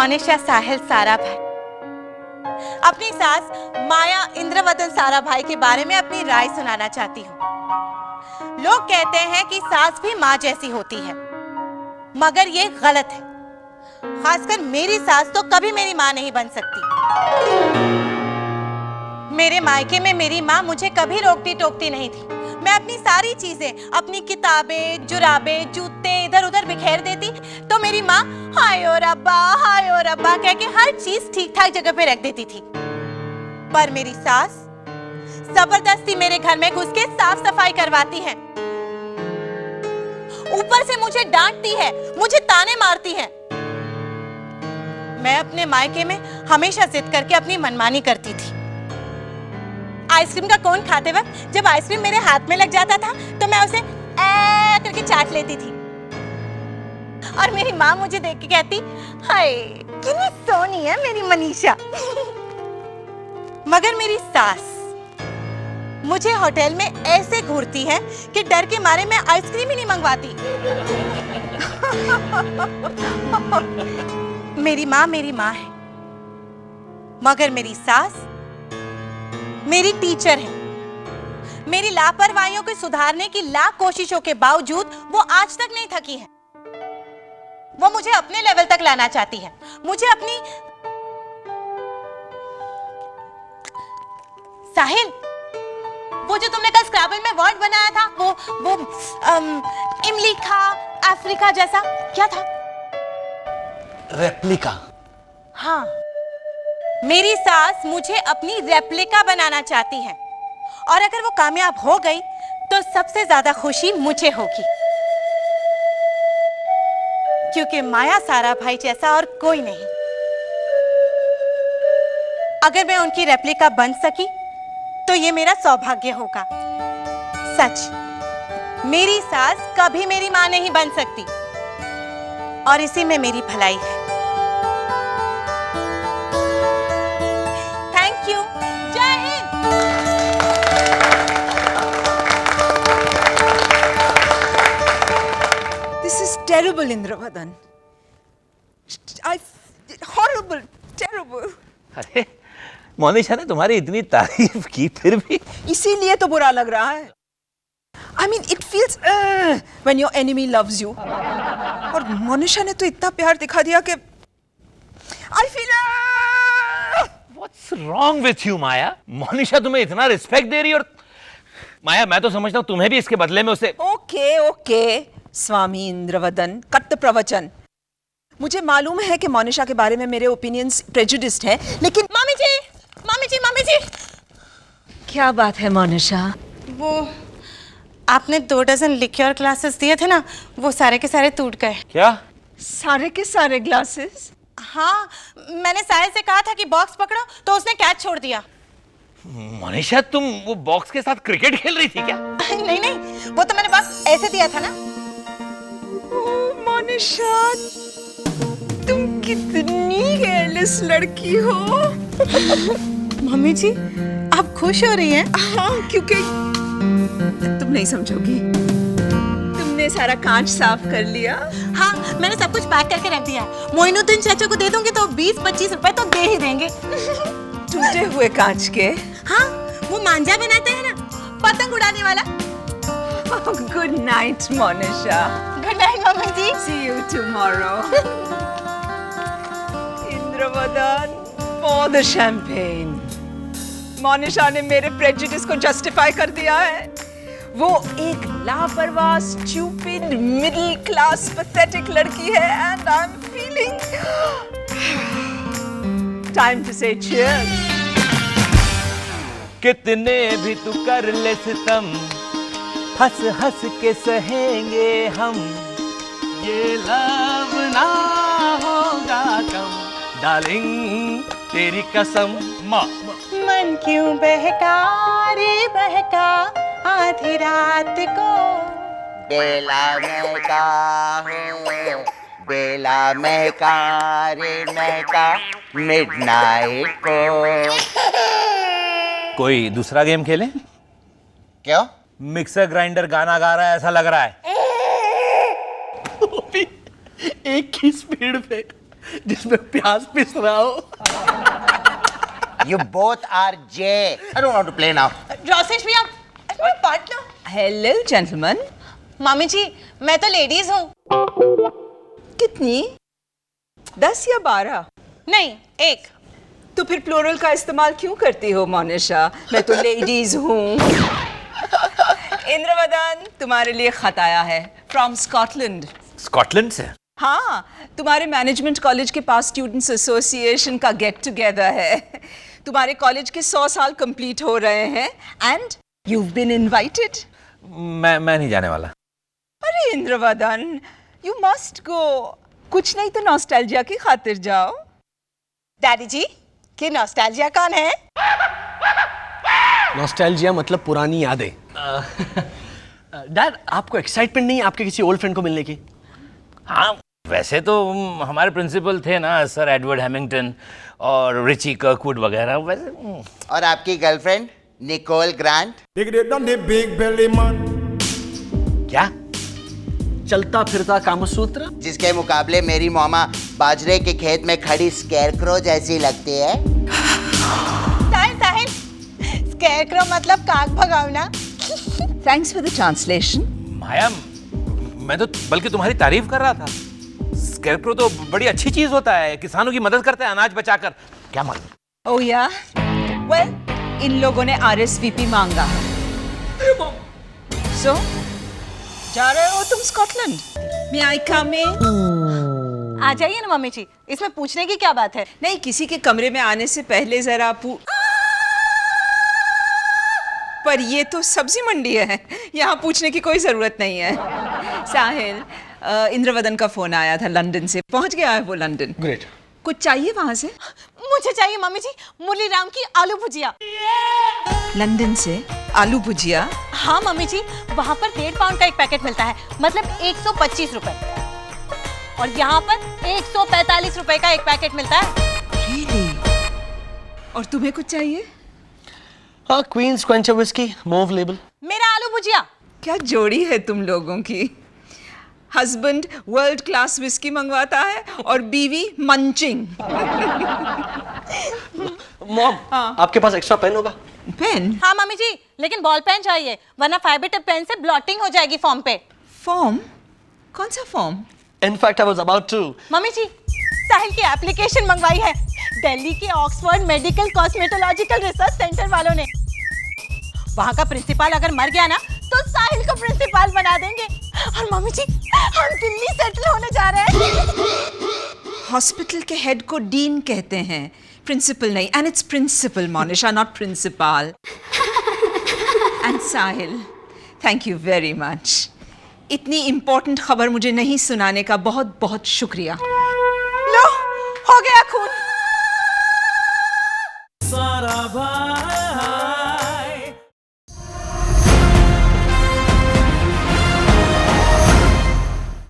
मोनिशा साहिल साराभाई अपनी सास माया इंद्रवदन साराभाई के बारे में अपनी राय सुनाना चाहती हूँ। लोग कहते हैं कि सास भी माँ जैसी होती है, मगर ये गलत है। खासकर मेरी सास तो कभी मेरी माँ नहीं बन सकती। मेरे मायके में मेरी माँ मुझे कभी रोकती टोकती नहीं थी। मैं अपनी सारी चीजें, अपनी किताबें, जुराबें, जूते इधर उधर बिखेर देती तो मेरी माँ हाय ओ रब्बा कह के हर चीज ठीक ठाक जगह पे रख देती थी। पर मेरी सास जबरदस्ती मेरे घर में घुस के साफ सफाई करवाती है, ऊपर से मुझे डांटती है, मुझे ताने मारती है। मैं अपने मायके में हमेशा जिद करके अपनी मनमानी करती थी। आइसक्रीम का कोन खाते वक्त जब आइसक्रीम मेरे हाथ में लग जाता था तो मैं उसे ऐ करके चाट लेती थी और मेरी माँ मुझे देख के कहती, हाय कितनी सोनी है मेरी मनीषा। मगर मेरी सास मुझे होटल में ऐसे घूरती है कि डर के मारे मैं आइसक्रीम ही नहीं मंगवाती। मेरी माँ है, मगर मेरी सास मेरी टीचर है। मेरी लापरवाहियों को सुधारने की लाख कोशिशों के बावजूद वो आज तक नहीं थकी है। वो मुझे अपने लेवल तक लाना चाहती है, मुझे अपनी साहिल, वो जो तुमने कल स्क्रैबल में वर्ड बनाया था, वो इमलीखा अफ्रीका जैसा क्या था? रेप्लिका। हाँ, मेरी सास मुझे अपनी रेप्लिका बनाना चाहती है और अगर वो कामयाब हो गई तो सबसे ज्यादा खुशी मुझे होगी, क्योंकि माया साराभाई जैसा और कोई नहीं। अगर मैं उनकी रेप्लिका बन सकी तो ये मेरा सौभाग्य होगा। सच, मेरी सास कभी मेरी मां नहीं बन सकती और इसी में मेरी भलाई है। Thank you. जय Hind. This is terrible, Indravadan. Horrible, terrible. अरे मोनिशा ने तुम्हारी इतनी तारीफ की फिर भी इसीलिए तो बुरा लग रहा है। I mean, it feels when your enemy loves you. और मोनिशा ने तो इतना प्यार दिखा दिया कि I feel What's wrong with you, माया? मोनिशा तुम्हें इतना रिस्पेक्ट दे रही और माया, मैं तो समझता हूँ तुम्हें भी इसके बदले में उसे। ओके स्वामी इंद्रवदन, कट्ट प्रवचन। मुझे मालूम है कि मोनिशा के बारे में मेरे ओपिनियंस प्रेजुडिस्ड हैं, लेकिन मामी जी। क्या बात है मोनिशा? वो आपने 2 डजन लिक्योर क्लासेस दिए थे ना, वो सारे के सारे टूट गए। क्या? सारे के सारे ग्लासेस? हाँ, मैंने साहिल से कहा था कि बॉक्स पकड़ो तो उसने कैच छोड़ दिया। मोनिशा, तुम वो बॉक्स के साथ क्रिकेट खेल रही थी क्या? नहीं, वो तो मैंने बॉक्स ऐसे दिया था ना। मोनिशा, तुम कितनी केयरलेस लड़की हो। मम्मी जी, आप खुश हो रही हैं? हाँ, क्योंकि तुम नहीं समझोगी, तुमने सारा कांच साफ कर लिया। हाँ, मैंने सब कुछ पैक करके रख दिया है। मोइनुद्दीन चाचा को दे दूंगी तो 20-25 रुपए तो दे ही देंगे। टूटे हुए कांच के? हाँ, वो मांझा बनाते हैं ना, पतंग उड़ाने वाला। Good night Monisha. Good night mummy ji. See you tomorrow. Indravadan, for the champagne. Monisha ने मेरे प्रेजुडिस को जस्टिफाई कर दिया है। वो एक लापरवाह, स्टूपिड, मिडिल क्लास, पैथेटिक लड़की है and I'm feeling time to say cheers. कितने भी तू कर ले सितम, हंस हंस के सहेंगे हम, ये लव ना होगा कम, डार्लिंग तेरी कसम। मन क्यों बहका रे बहका आधी रात को, बेला महका है, बेला महका रे महका मिडनाइट को। कोई दूसरा गेम खेलें? क्यों? मिक्सर ग्राइंडर गाना गा रहा है ऐसा लग रहा है। एक ही स्पीड पे जिसमें प्याज पिस रहा हो। You both are J. I don't want to play now. Rosesh भैया, पार्टनर। Hello gentleman. मम्मी जी, मैं तो लेडीज हूँ। कितनी? 10 या 12? नहीं, एक। तो फिर प्लूरल का इस्तेमाल क्यों करती हो मोनिशा? मैं तो लेडीज हूँ। इंद्रवदन, तुम्हारे लिए खत आया है फ्रॉम स्कॉटलैंड। स्कॉटलैंड से? हाँ, तुम्हारे मैनेजमेंट कॉलेज के पास स्टूडेंट्स एसोसिएशन का गेट टुगेदर है। तुम्हारे कॉलेज के 100 साल कंप्लीट हो रहे हैं एंड यू बीन इनवाइटेड। मैं नहीं जाने वाला। अरे इंद्रवदन, यू मस्ट गो। कुछ नहीं तो नॉस्टैल्जिया की खातिर जाओ। डैडी जी, कि नॉस्टैल्जिया कौन है? नॉस्टैल्जिया मतलब पुरानी यादें। डैड, आपको एक्साइटमेंट नहीं है आपके किसी ओल्ड फ्रेंड को मिलने की? हाँ, वैसे तो हमारे प्रिंसिपल थे ना सर एडवर्ड हैमिंगटन और रिची कर्कवुड वगैरह, वैसे। और आपकी गर्लफ्रेंड निकोल ग्रांट? क्या? चलता फिरता कामसूत्र? जिसके मुकाबले मेरी मोमा बाजरे के खेत में खड़ी स्केरक्रो जैसी लगती है। साहिल, स्कैरक्रो मतलब काग भगावना। Thanks for the translation. Maya, मैं तो बल्कि तुम्हारी तारीफ कर रहा था। स्केरक्रो तो बड़ी अच्छी चीज होता है, किसानों की मदद करता है अनाज बचाकर। क्या मालूम? ओह या, वेल, इन लोगों ने RSVP मांगा है। सो जा रहे हो तुम स्कॉटलैंड? मे आई कम इन? आ जाइए ना मम्मी जी, इसमें पूछने की क्या बात है? नहीं, किसी के कमरे में आने से पहले जरा पर ये तो सब्जी मंडी है, यहाँ पूछने की कोई जरूरत नहीं है। साहिल, इंद्रवदन का फोन आया था लंदन से, पहुंच गया है वो लंदन। ग्रेट। कुछ चाहिए वहां से? मुझे चाहिए मम्मी जी मुरली राम की आलू भुजिया। लंदन से आलू भुजिया? हाँ मम्मी जी, वहाँ पर 1.5 पाउंड का एक पैकेट मिलता है, मतलब 125 रुपए। और यहाँ पर 145 रुपए का एक पैकेट मिलता है। Really? और तुम्हें कुछ चाहिए? हाँ, Queen's quencher whisky, move label. मेरा आलू भुजिया। क्या जोड़ी है तुम लोगों की। हस्बैंड वर्ल्ड क्लास विस्की मंगवाता है और बीवी मंचिंग। मॉम, आपके पास एक्स्ट्रा पेन होगा? पेन? हाँ मम्मी जी, लेकिन बॉल पेन चाहिए, वरना फाइबर टिप पेन से ब्लॉटिंग हो जाएगी फॉर्म पे। फॉर्म? कौन सा form? In fact, I was about to. Mummy ji, Sahil की एप्लीकेशन मंगवाई है दिल्ली के ऑक्सफोर्ड मेडिकल कॉस्मेटोलॉजिकल रिसर्च सेंटर वालों ने। वहाँ का प्रिंसिपल अगर मर गया ना तो साहिल को प्रिंसिपल बना देंगे। और मम्मी जी, हम दिल्ली सेटल होने जा रहे हैं। हॉस्पिटल के हेड को डीन कहते हैं, प्रिंसिपल नहीं। And it's principle Monisha, not principal. And Sahil, thank you very much. इतनी इंपॉर्टेंट खबर मुझे नहीं सुनाने का बहुत बहुत शुक्रिया।